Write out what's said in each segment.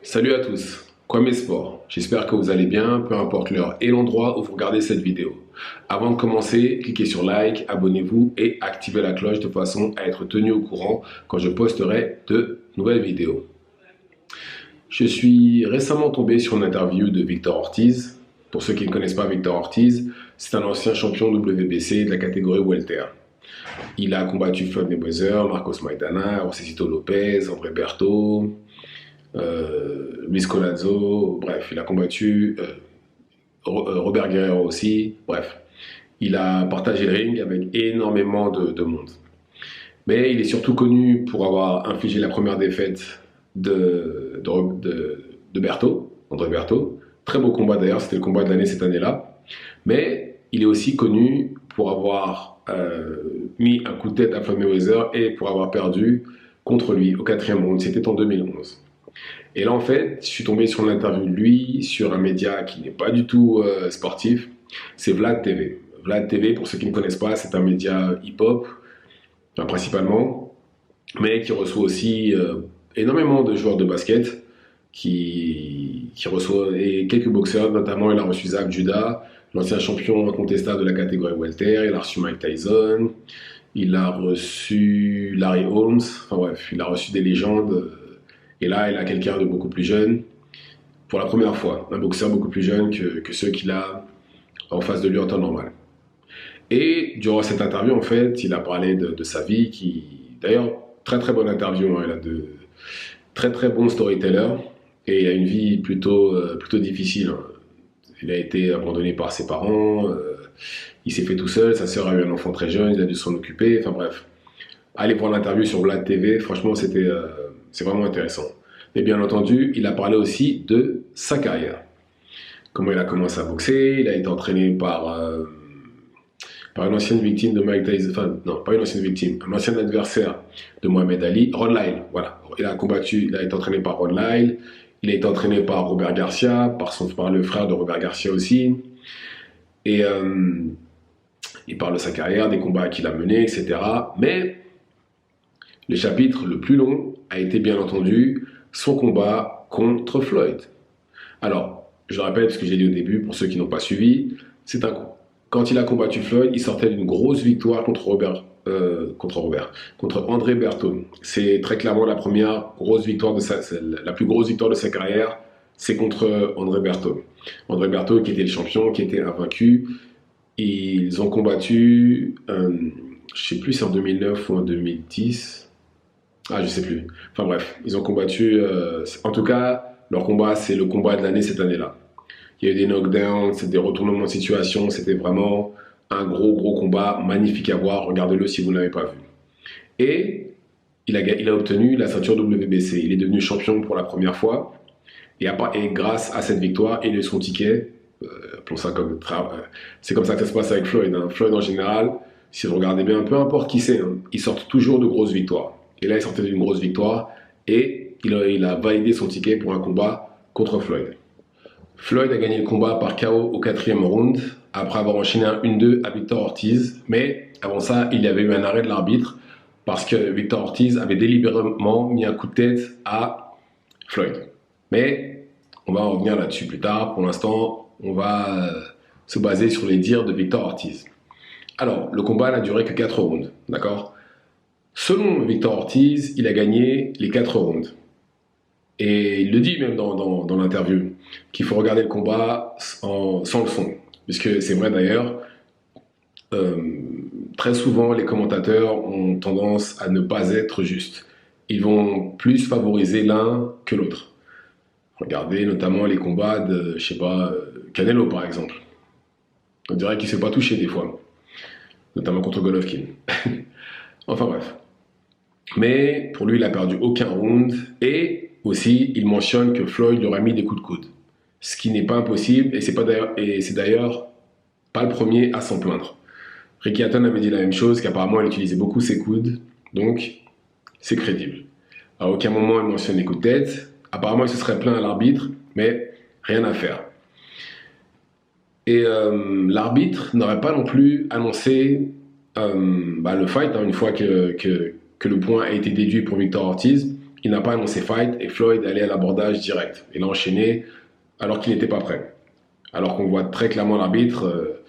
Salut à tous, Kwame Sport. J'espère que vous allez bien, peu importe l'heure et l'endroit où vous regardez cette vidéo. Avant de commencer, cliquez sur like, abonnez-vous et activez la cloche de façon à être tenu au courant quand je posterai de nouvelles vidéos. Je suis récemment tombé sur une interview de Victor Ortiz. Pour ceux qui ne connaissent pas Victor Ortiz, c'est un ancien champion WBC de la catégorie welter. Il a combattu Floyd Mayweather, Marcos Maidana, Josecito Lopez, André Berto, Luis Collazo, bref, il a combattu Robert Guerrero aussi, bref. Il a partagé le ring avec énormément de monde. Mais il est surtout connu pour avoir infligé la première défaite de Berto, André Berto. Très beau combat d'ailleurs, c'était le combat de l'année cette année-là. Mais il est aussi connu pour avoir mis un coup de tête à Floyd Mayweather et pour avoir perdu contre lui au 4e round. C'était en 2011. Et là, en fait, je suis tombé sur une interview de lui, sur un média qui n'est pas du tout sportif. C'est Vlad TV. Vlad TV, pour ceux qui ne connaissent pas, c'est un média hip-hop, enfin, principalement, mais qui reçoit aussi énormément de joueurs de basket, qui reçoit et quelques boxeurs, notamment il a reçu Zach Judah, l'ancien champion incontestable de la catégorie welter, il a reçu Mike Tyson, il a reçu Larry Holmes, enfin bref, il a reçu des légendes. Et là, il a quelqu'un de beaucoup plus jeune, pour la première fois, un boxeur beaucoup plus jeune que ceux qu'il a en face de lui en temps normal. Et durant cette interview, en fait, il a parlé de sa vie, d'ailleurs, très très bonne interview, hein, il a de très très bons storytellers, et il a une vie plutôt difficile. Hein. Il a été abandonné par ses parents, il s'est fait tout seul, sa sœur a eu un enfant très jeune, il a dû s'en occuper, enfin bref. Allez voir l'interview sur Vlad TV, franchement, c'est vraiment intéressant. Et bien entendu, il a parlé aussi de sa carrière. Comment il a commencé à boxer, il a été entraîné par une ancienne victime de Mike Tyson, enfin non, pas une ancienne victime, un ancien adversaire de Mohamed Ali, Ron Lyle, voilà. Il a été entraîné par Ron Lyle, il a été entraîné par Robert Garcia, par le frère de Robert Garcia aussi. Et il parle de sa carrière, des combats qu'il a menés, etc. Mais le chapitre le plus long a été bien entendu son combat contre Floyd. Alors, je le répète ce que j'ai dit au début, pour ceux qui n'ont pas suivi, quand il a combattu Floyd, il sortait d'une grosse victoire contre André Berto. C'est très clairement la première grosse victoire la plus grosse victoire de sa carrière, c'est contre André Berto. André Berto qui était le champion, qui était invaincu. Ils ont combattu, je ne sais plus si c'est en 2009 ou en 2010. Ah, je sais plus. Enfin bref, ils ont combattu. En tout cas, leur combat, c'est le combat de l'année cette année-là. Il y a eu des knockdowns, des retournements de situation. C'était vraiment un gros combat, magnifique à voir. Regardez-le si vous ne l'avez pas vu. Et il a obtenu la ceinture WBC. Il est devenu champion pour la première fois. Et grâce à cette victoire et de son ticket, appelons ça comme c'est comme ça que ça se passe avec Floyd. Hein. Floyd en général, si vous regardez bien, peu importe qui c'est, hein, ils sortent toujours de grosses victoires. Et là, il sortait d'une grosse victoire et il a validé son ticket pour un combat contre Floyd. Floyd a gagné le combat par KO au 4e round, après avoir enchaîné un 1-2 à Victor Ortiz. Mais avant ça, il y avait eu un arrêt de l'arbitre parce que Victor Ortiz avait délibérément mis un coup de tête à Floyd. Mais on va en revenir là-dessus plus tard. Pour l'instant, on va se baser sur les dires de Victor Ortiz. Alors, le combat n'a duré que 4 rounds, d'accord ? Selon Victor Ortiz, il a gagné les 4 rounds. Et il le dit même dans l'interview, qu'il faut regarder le combat sans le son. Puisque c'est vrai d'ailleurs, très souvent les commentateurs ont tendance à ne pas être justes. Ils vont plus favoriser l'un que l'autre. Regardez notamment les combats de, je sais pas, Canelo par exemple. On dirait qu'il ne s'est pas touché des fois. Notamment contre Golovkin. Enfin bref. Mais pour lui, il n'a perdu aucun round. Et aussi, il mentionne que Floyd lui aurait mis des coups de coude. Ce qui n'est pas impossible. Et c'est d'ailleurs pas le premier à s'en plaindre. Ricky Hatton avait dit la même chose, qu'apparemment, il utilisait beaucoup ses coudes. Donc, c'est crédible. À aucun moment, il mentionne les coups de tête. Apparemment, il se serait plaint à l'arbitre, mais rien à faire. Et l'arbitre n'aurait pas non plus annoncé le fight, hein, une fois que le point a été déduit pour Victor Ortiz. il n'a pas annoncé fight et Floyd allait à l'abordage direct. Il a enchaîné alors qu'il n'était pas prêt. Alors qu'on voit très clairement l'arbitre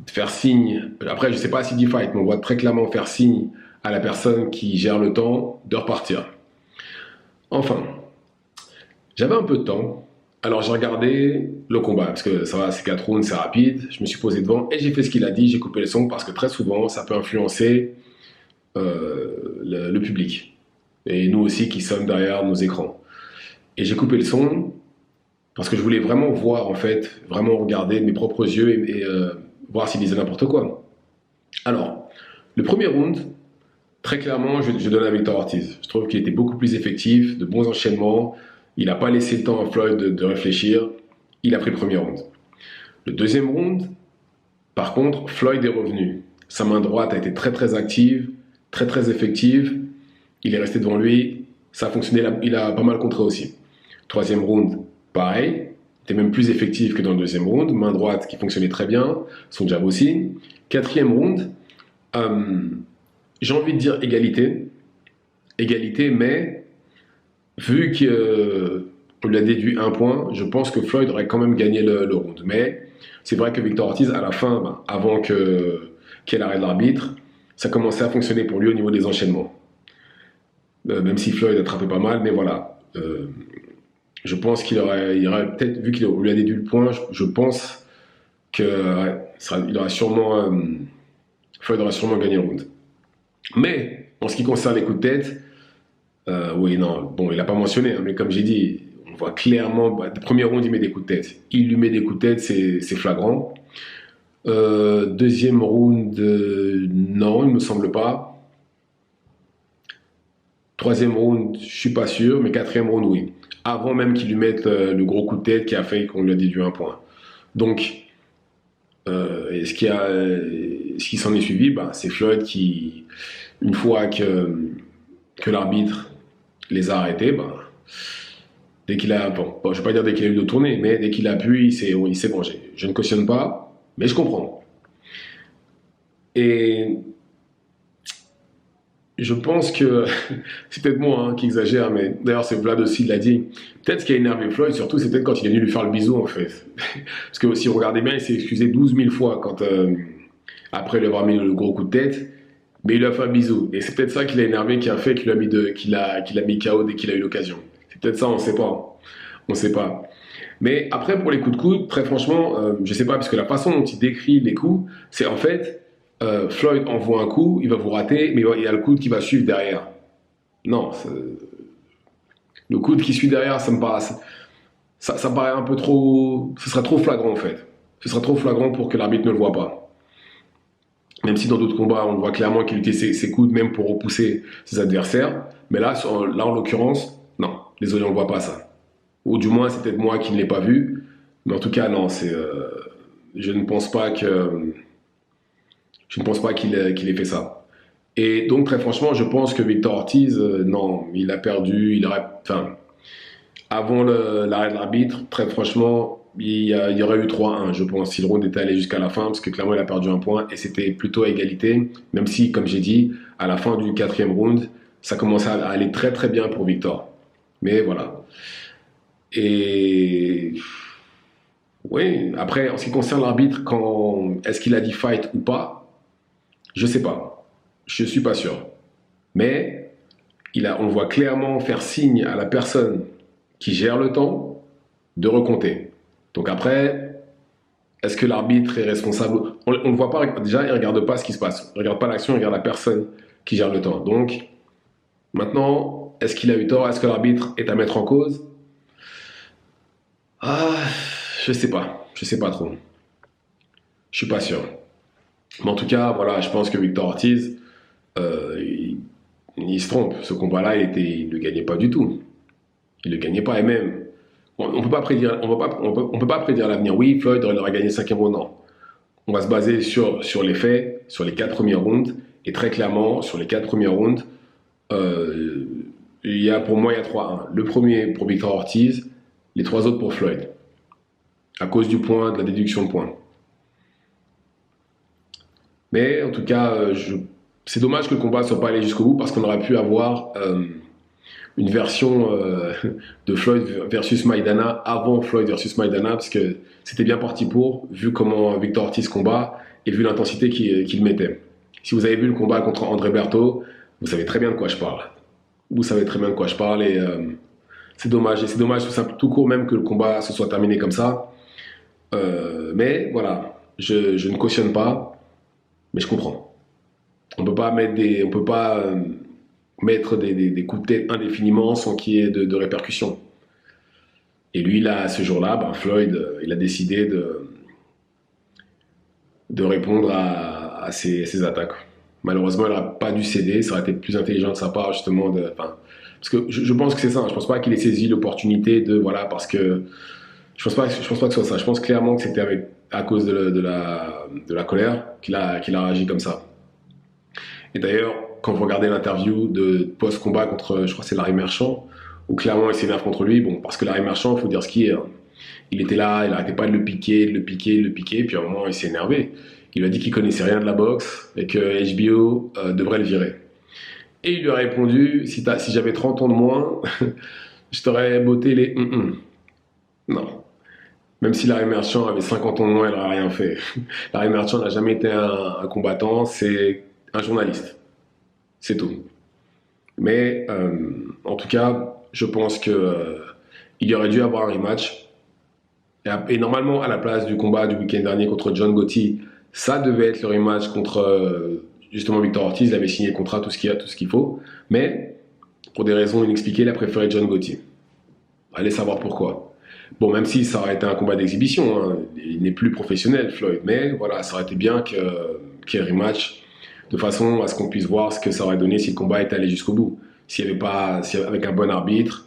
faire signe, après je ne sais pas s'il dit fight, mais on voit très clairement faire signe à la personne qui gère le temps de repartir. Enfin, j'avais un peu de temps, alors j'ai regardé le combat, parce que ça va, c'est 4 rounds, c'est rapide, je me suis posé devant et j'ai fait ce qu'il a dit, j'ai coupé le son parce que très souvent ça peut influencer le public. Et nous aussi qui sommes derrière nos écrans. Et j'ai coupé le son parce que je voulais vraiment voir, en fait, vraiment regarder de mes propres yeux et voir s'il disait n'importe quoi. Alors, le premier round, très clairement, je donne à Victor Ortiz. Je trouve qu'il était beaucoup plus effectif, de bons enchaînements. Il n'a pas laissé le temps à Floyd de réfléchir. Il a pris le premier round. Le deuxième round, par contre, Floyd est revenu. Sa main droite a été très très active, très très effective. Il est resté devant lui. Ça a fonctionné, il a pas mal contré aussi. Troisième round, pareil. Il était même plus effectif que dans le deuxième round. Main droite qui fonctionnait très bien. Son jab aussi. Quatrième round, j'ai envie de dire égalité. Égalité, mais vu qu'on lui a déduit un point, je pense que Floyd aurait quand même gagné le round. Mais c'est vrai que Victor Ortiz, à la fin, avant qu'elle arrête l'arbitre, ça commençait à fonctionner pour lui au niveau des enchaînements. Même si Floyd attrapait pas mal, mais voilà. Je pense qu'il aurait peut-être, vu qu'il lui a déduit le point, je pense que il aura sûrement, Floyd aura sûrement gagné le round. Mais en ce qui concerne les coups de tête, oui, non, bon, il n'a pas mentionné, hein, mais comme j'ai dit, on voit clairement, le premier round, il met des coups de tête. Il lui met des coups de tête, c'est flagrant. Deuxième round, non, il ne me semble pas. Troisième round, je suis pas sûr, mais quatrième round, oui. Avant même qu'il lui mette le gros coup de tête qui a fait qu'on lui a déduit un point. Donc, et ce qui s'en est suivi, c'est Floyd qui, une fois que l'arbitre les a arrêtés, dès qu'il a, bon, je ne vais pas dire dès qu'il a eu de tourner, mais dès qu'il a pu, il s'est vengé. Je ne cautionne pas, mais je comprends. Et je pense que c'est peut-être moi qui exagère, mais d'ailleurs c'est Vlad aussi l'a dit. Peut-être ce qui a énervé Floyd, surtout, c'est peut-être quand il est venu lui faire le bisou en fait. Parce que si vous regardez bien, il s'est excusé 12 000 fois après lui avoir mis le gros coup de tête, mais il lui a fait un bisou. Et c'est peut-être ça qui l'a énervé, qui a fait qu'il a mis KO dès qu'il a eu l'occasion. C'est peut-être ça, on ne sait pas. On ne sait pas. Mais après, pour les coups de coude, très franchement, je ne sais pas, parce que la façon dont il décrit les coups, c'est en fait, Floyd envoie un coup, il va vous rater, mais il y a le coude qui va suivre derrière. Non, le coude qui suit derrière, ça me paraît un peu trop. Ce serait trop flagrant en fait. Ce serait trop flagrant pour que l'arbitre ne le voit pas. Même si dans d'autres combats, on voit clairement qu'il utilise ses coudes même pour repousser ses adversaires. Mais là, en l'occurrence, non, désolé, on ne voit pas ça. Ou du moins, c'est peut-être moi qui ne l'ai pas vu. Mais en tout cas, non, je ne pense pas qu'il ait fait ça. Et donc, très franchement, je pense que Victor Ortiz, non, il a perdu. Avant l'arrêt de l'arbitre, très franchement, il y aurait eu 3-1, je pense, si le round était allé jusqu'à la fin, parce que clairement, il a perdu un point et c'était plutôt à égalité. Même si, comme j'ai dit, à la fin du quatrième round, ça commençait à aller très très bien pour Victor. Mais voilà. Et oui, après, en ce qui concerne l'arbitre, est-ce qu'il a dit fight ou pas, je sais pas. Je suis pas sûr. Mais on le voit clairement faire signe à la personne qui gère le temps de recompter. Donc après, est-ce que l'arbitre est responsable? On ne voit pas, déjà, il ne regarde pas ce qui se passe. Il ne regarde pas l'action, il regarde la personne qui gère le temps. Donc, maintenant, est-ce qu'il a eu tort? Est-ce que l'arbitre est à mettre en cause? Je sais pas. Je sais pas trop. Je suis pas sûr. Mais en tout cas, voilà, je pense que Victor Ortiz, il se trompe. Ce combat-là, il ne gagnait pas du tout. Il ne gagnait pas. Et même, on ne peut pas prédire, on peut pas prédire l'avenir. Oui, Floyd aurait gagné 5e round. Non. On va se baser sur les faits, sur les 4 premiers rounds. Et très clairement, sur les 4 premiers rounds, pour moi, il y a 3-1. Le premier pour Victor Ortiz, les 3 autres pour Floyd. À cause du point, de la déduction de points. Mais en tout cas, c'est dommage que le combat ne soit pas allé jusqu'au bout parce qu'on aurait pu avoir une version de Floyd versus Maidana avant Floyd versus Maidana, parce que c'était bien parti pour, vu comment Victor Ortiz combat et vu l'intensité qu'il mettait. Si vous avez vu le combat contre André Berto, vous savez très bien de quoi je parle. Vous savez très bien de quoi je parle et c'est dommage. Et c'est dommage tout court même que le combat se soit terminé comme ça. Mais voilà, je ne cautionne pas, mais je comprends. On peut pas mettre des coups de tête indéfiniment sans qu'il y ait de répercussions. Et lui, là, ce jour-là, ben, Floyd, il a décidé de répondre à ces attaques. Malheureusement, il n'aurait pas dû céder. Ça aurait été plus intelligent de sa part, justement. Parce que je pense que c'est ça. Je pense pas qu'il ait saisi l'opportunité de. Voilà, parce que. Je pense pas que ce soit ça. Je pense clairement que c'était à cause de la colère qu'il a réagi comme ça. Et d'ailleurs, quand vous regardez l'interview de post-combat contre, je crois que c'est Larry Merchant, où clairement il s'énerve contre lui, bon, parce que Larry Merchant, il faut dire ce qui est. Hein. Il était là, il n'arrêtait pas de le piquer, puis à un moment il s'est énervé. Il lui a dit qu'il connaissait rien de la boxe et que HBO devrait le virer. Et il lui a répondu, si j'avais 30 ans de moins, je t'aurais botté les Non. Même si Larry Merchant avait 50 ans de moins, il n'aurait rien fait. Larry Merchant n'a jamais été un combattant, c'est un journaliste. C'est tout. Mais en tout cas, je pense qu'il y aurait dû avoir un rematch. Et normalement, à la place du combat du week-end dernier contre John Gotti, ça devait être le rematch contre justement Victor Ortiz. Il avait signé le contrat, tout ce qu'il faut. Mais pour des raisons inexpliquées, il a préféré John Gotti. Allez savoir pourquoi. Bon, même si ça aurait été un combat d'exhibition, hein, il n'est plus professionnel, Floyd. Mais voilà, ça aurait été bien qu'il y ait un rematch de façon à ce qu'on puisse voir ce que ça aurait donné si le combat était allé jusqu'au bout. S'il y avait pas, avec un bon arbitre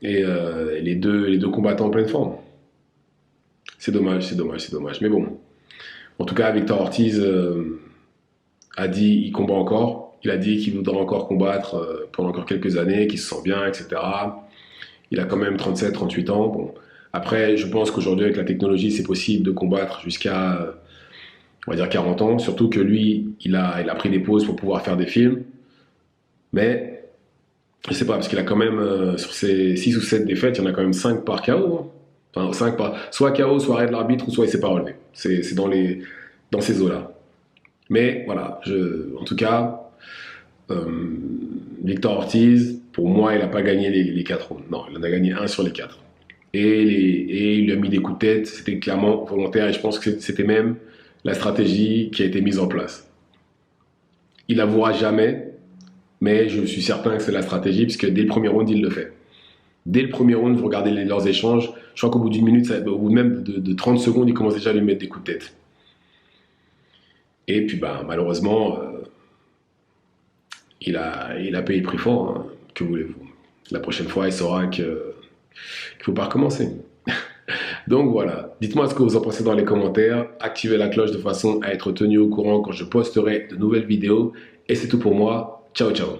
et les deux combattants en pleine forme. C'est dommage. Mais bon, en tout cas, Victor Ortiz a dit qu'il combat encore. Il a dit qu'il voudra encore combattre pendant encore quelques années, qu'il se sent bien, etc. Il a quand même 37-38 ans. Bon. Après, je pense qu'aujourd'hui, avec la technologie, c'est possible de combattre jusqu'à, on va dire, 40 ans. Surtout que lui, il a pris des pauses pour pouvoir faire des films. Mais, je sais pas, parce qu'il a quand même, sur ses 6 ou 7 défaites, il y en a quand même 5 par KO. Hein. Enfin, 5 par... Soit KO, soit arrêt de l'arbitre, ou soit il s'est pas relevé. C'est dans ces eaux-là. Mais, voilà, en tout cas, Victor Ortiz, pour moi, il n'a pas gagné les 4 rounds. Non, il en a gagné 1 sur les 4. Et il lui a mis des coups de tête, c'était clairement volontaire, et je pense que c'était même la stratégie qui a été mise en place. Il l'avouera jamais, mais je suis certain que c'est la stratégie, puisque dès le premier round, il le fait. Dès le premier round, vous regardez leurs échanges, je crois qu'au bout d'une minute, au bout même de 30 secondes, il commence déjà à lui mettre des coups de tête. Et puis, malheureusement, il a payé le prix fort, hein. Que voulez-vous. La prochaine fois, il saura qu'il ne faut pas recommencer. Donc voilà, dites-moi ce que vous en pensez dans les commentaires, activez la cloche de façon à être tenu au courant quand je posterai de nouvelles vidéos. Et c'est tout pour moi, ciao ciao.